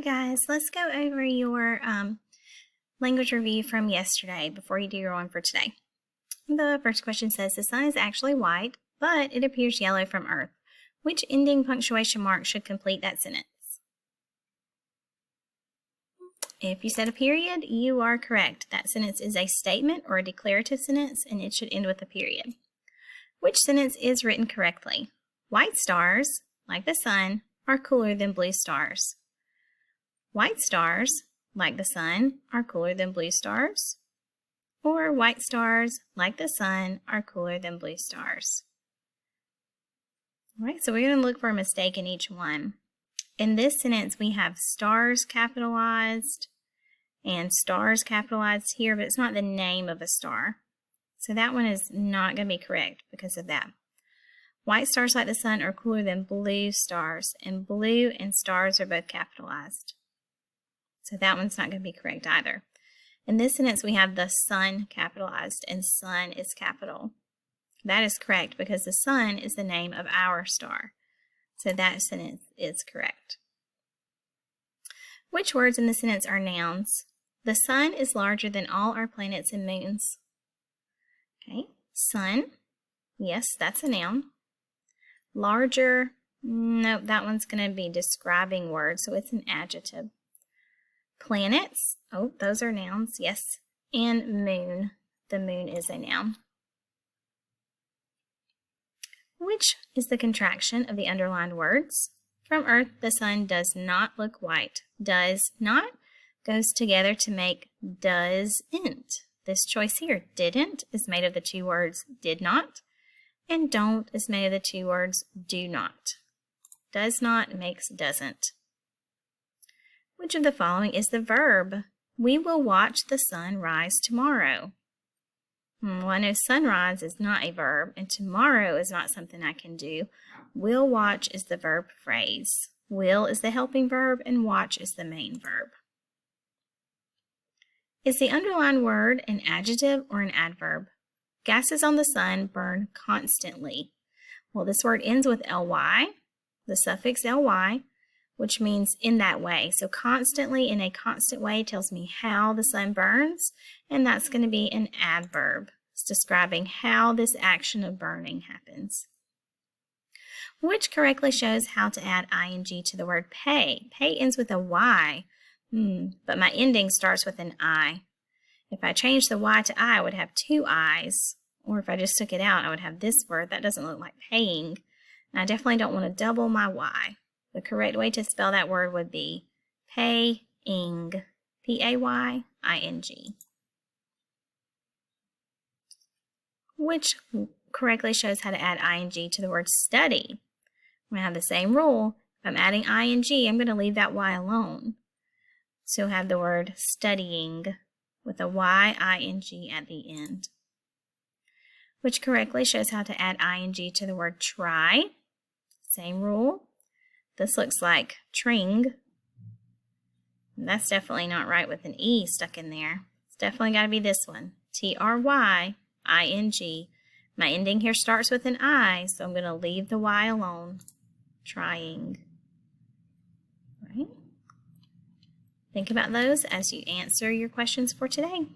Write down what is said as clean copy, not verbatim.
Hi guys, let's go over your language review from yesterday before you do your one for today. The first question says the sun is actually white, but it appears yellow from Earth. Which ending punctuation mark should complete that sentence? If you said a period, you are correct. That sentence is a statement or a declarative sentence, and it should end with a period. Which sentence is written correctly? White stars, like the sun, are cooler than blue stars. White stars, like the sun, are cooler than blue stars. Or white stars, like the sun, are cooler than blue stars. All right, so we're going to look for a mistake in each one. In this sentence, we have stars capitalized and stars capitalized here, but it's not the name of a star. So that one is not going to be correct because of that. White stars like the sun are cooler than blue stars, and blue and stars are both capitalized. So that one's not going to be correct either. In this sentence, we have the sun capitalized, and sun is capital. That is correct because the sun is the name of our star. So that sentence is correct. Which words in the sentence are nouns? The sun is larger than all our planets and moons. Okay, sun, yes, that's a noun. Larger, no, that one's going to be describing words, so it's an adjective. Planets, oh, those are nouns, yes. And moon, the moon is a noun. Which is the contraction of the underlined words? From Earth, the sun does not look white. Does not goes together to make doesn't. This choice here, didn't, is made of the two words did not, and don't is made of the two words do not. Does not makes doesn't. Which of the following is the verb? We will watch the sun rise tomorrow. Well, I know sunrise is not a verb, and tomorrow is not something I can do. Will watch is the verb phrase. Will is the helping verb, and watch is the main verb. Is the underlined word an adjective or an adverb? Gases on the sun burn constantly. Well, this word ends with ly, the suffix ly, which means in that way. So constantly, in a constant way, tells me how the sun burns, and that's going to be an adverb. It's describing how this action of burning happens. Which correctly shows how to add ing to the word pay. Pay ends with a y, but my ending starts with an I. If I change the y to I would have two I's, or if I just took it out, I would have this word. That doesn't look like paying, and I definitely don't want to double my y. The correct way to spell that word would be paying, P-A-Y-I-N-G. Which correctly shows how to add ing to the word study. I'm going to have the same rule. If I'm adding ing, I'm going to leave that y alone. So have the word studying with a y-i-n-g at the end. Which correctly shows how to add ing to the word try. Same rule. This looks like tring. That's definitely not right with an E stuck in there. It's definitely got to be this one. T-R-Y-I-N-G. My ending here starts with an I, so I'm going to leave the Y alone. Trying. Right? Think about those as you answer your questions for today.